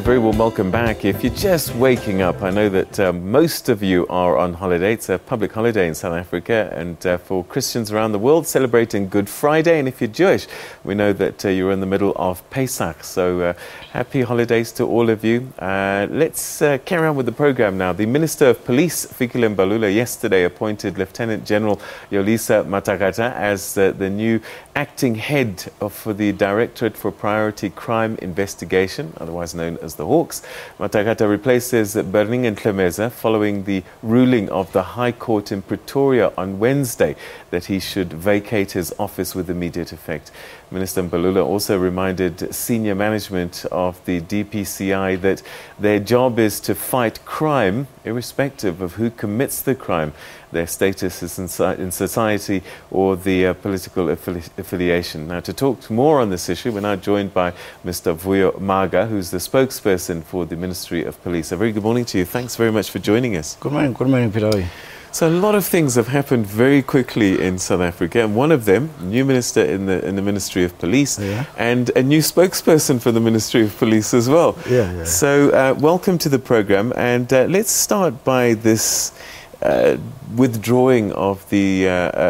Very warm welcome back. If you're just waking up, I know that most of you are on holiday. It's a public holiday in South Africa, and for Christians around the world celebrating Good Friday. And if you're Jewish, we know that you're in the middle of Pesach. So happy holidays to all of you. Let's carry on with the program now. The Minister of Police, Fikile Mbalula, yesterday appointed Lieutenant-General Yolisa Matakata as the new acting head for the Directorate for Priority Crime Investigation, otherwise known as the Hawks. Matakata replaces Berning Ntlemeza following the ruling of the High Court in Pretoria on Wednesday that he should vacate his office with immediate effect. Minister Mbalula also reminded senior management of the DPCI that their job is to fight crime, irrespective of who commits the crime, their status is in society or the political affiliation. Now, to talk more on this issue, we're now joined by Mr. Vuyo, Mhaga, who's the spokesperson for the Ministry of Police. A very good morning to you. Thanks very much for joining us. Good morning, Peter. So a lot of things have happened very quickly in South Africa, and one of them, new minister in the Ministry of Police, and a new spokesperson for the Ministry of Police as well. So welcome to the program, and let's start by this withdrawing of the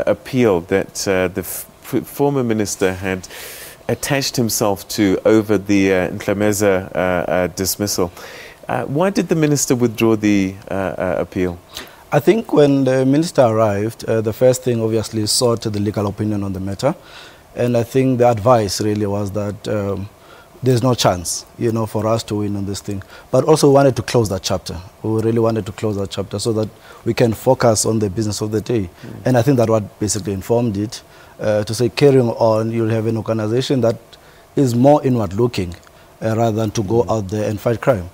appeal that the former minister had attached himself to over the Ntlemeza dismissal. Why did the minister withdraw the appeal? I think when the minister arrived, the first thing obviously sought the legal opinion on the matter. And I think the advice really was that there's no chance, for us to win on this thing. But also we wanted to close that chapter. We really wanted to close that chapter so that we can focus on the business of the day. And I think that what basically informed it, to say carrying on, you'll have an organization that is more inward looking rather than to go out there and fight crime.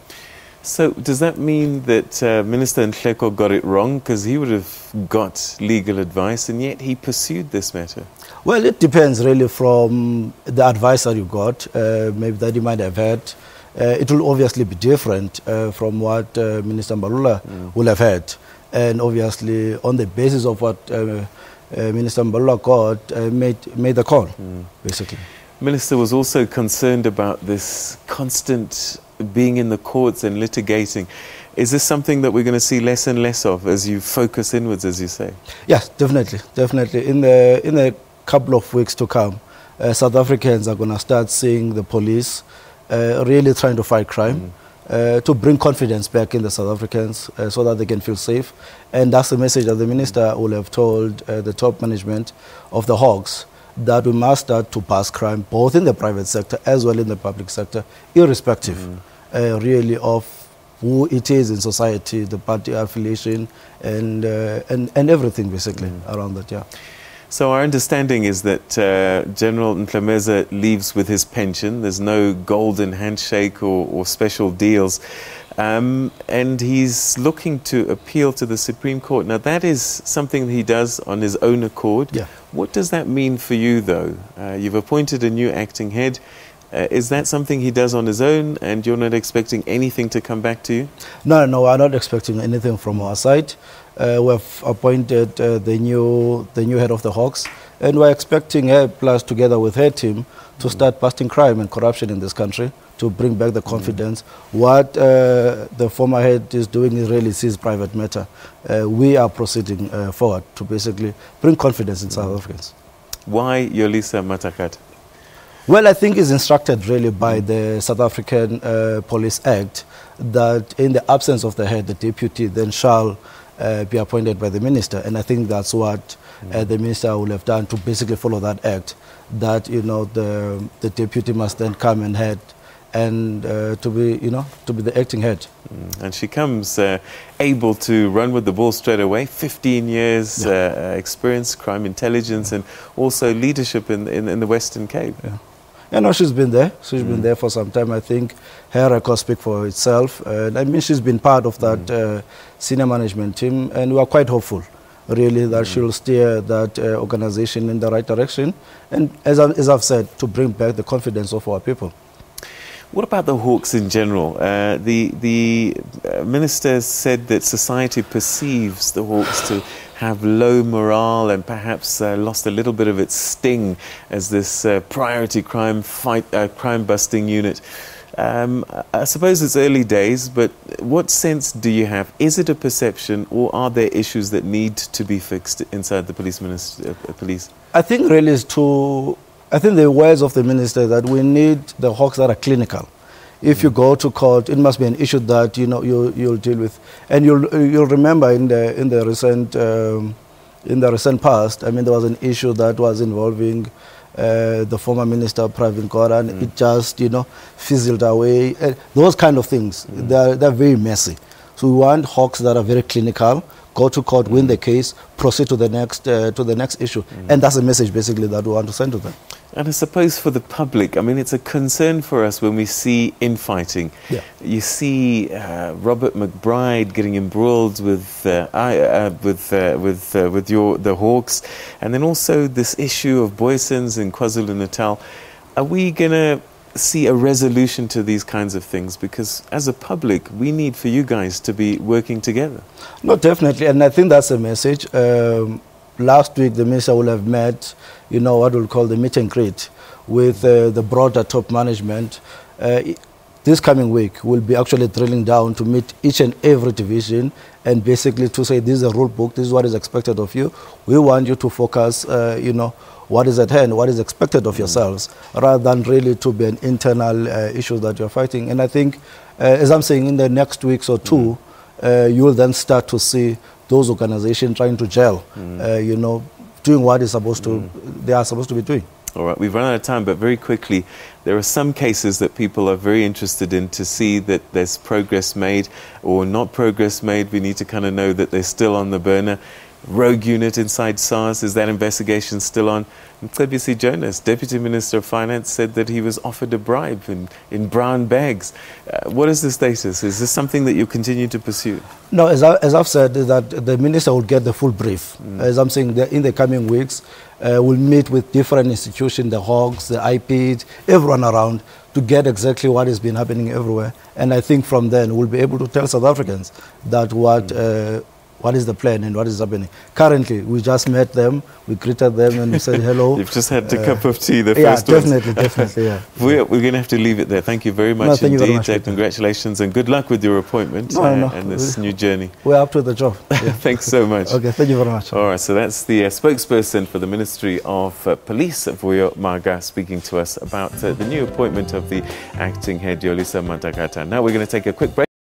So does that mean that Minister Nhleko got it wrong, because he would have got legal advice and yet he pursued this matter? Well, it depends really from the advice that you got, maybe that you might have had. It will obviously be different from what Minister Mbalula will have had. And obviously on the basis of what Minister Mbalula got, made the call, basically. Minister was also concerned about this constant being in the courts and litigating. Is this something that we're going to see less and less of as you focus inwards, as you say? Yes, definitely. In a couple of weeks to come, South Africans are going to start seeing the police really trying to fight crime, to bring confidence back in the South Africans so that they can feel safe. And that's the message that the minister will have told the top management of the Hawks, that we must start to pass crime both in the private sector as well in the public sector, irrespective really of who it is in society, the party affiliation, and everything basically around that. So our understanding is that General Ntlemeza leaves with his pension. There's no golden handshake or special deals. And he's looking to appeal to the Supreme Court. Now, that is something he does on his own accord. What does that mean for you, though? You've appointed a new acting head. Is that something he does on his own, and you're not expecting anything to come back to you? No, we're not expecting anything from our side. We've appointed the new head of the Hawks, and we're expecting her, plus together with her team, to start busting crime and corruption in this country, to bring back the confidence. What the former head is doing is really his private matter. We are proceeding forward to basically bring confidence in South Africans. Why Yolisa Matakata? Well, I think it's instructed really by the South African Police Act that in the absence of the head, the deputy then shall be appointed by the minister. And I think that's what the minister will have done to basically follow that act, that, the deputy must then come and head and to be the acting head. And she comes able to run with the ball straight away. 15 years experience, crime intelligence, and also leadership in the Western Cape. She's been there. She's been there for some time. I think her record speaks for itself. I mean, she's been part of that senior management team, and we are quite hopeful, really, that she'll steer that organization in the right direction, and as I've said, to bring back the confidence of our people. What about the Hawks in general? The minister said that society perceives the Hawks to have low morale and perhaps lost a little bit of its sting as this priority crime busting unit. I suppose it's early days, but what sense do you have? Is it a perception, or are there issues that need to be fixed inside the police? I think really is I think the words of the minister that we need the hawks that are clinical. If you go to court, it must be an issue that you'll deal with, and you'll remember in the recent past. I mean, there was an issue that was involving the former minister Pravin Gordhan, and it just fizzled away. Those kind of things, they're very messy. So we want hawks that are very clinical. Go to court, win the case, proceed to the next issue, and that's a message basically that we want to send to them. And I suppose for the public, I mean, it's a concern for us when we see infighting. Yeah. You see Robert McBride getting embroiled with the Hawks, and then also this issue of Boysons in KwaZulu-Natal. Are we going to see a resolution to these kinds of things? Because as a public, we need for you guys to be working together. No, definitely, and I think that's a message. Last week, the minister will have met, what we'll call the meet and greet with the broader top management. This coming week, we'll be actually drilling down to meet each and every division and basically to say, this is a rule book, this is what is expected of you. We want you to focus, what is at hand, what is expected of yourselves, rather than really to be an internal issue that you're fighting. And I think, as I'm saying, in the next weeks or two, you will then start to see those organizations trying to gel, doing what is they are supposed to be doing. All right, we've run out of time, but very quickly, there are some cases that people are very interested in to see that there's progress made or not progress made. We need to kind of know that they're still on the burner. Rogue unit inside SARS, is that investigation still on? SABC Jonas, Deputy Minister of Finance, said that he was offered a bribe in brown bags. What is the status? Is this something that you continue to pursue? No, as I've said, that the minister will get the full brief. As I'm saying, in the coming weeks, we'll meet with different institutions, the Hawks, the IPs, everyone around, to get exactly what has been happening everywhere. And I think from then, we'll be able to tell South Africans that what is the plan and what is happening. Currently, we just met them, we greeted them and we said hello. You've just had a cup of tea, the first one. Definitely, yeah. We're going to have to leave it there. Thank you very much indeed. Congratulations and good luck with your appointment and this new journey. We're up to the job. Yeah. Thanks so much. Okay, thank you very much. All right, so that's the spokesperson for the Ministry of Police, Vuyo Mhaga, speaking to us about the new appointment of the acting head, Yolisa Matakata. Now we're going to take a quick break.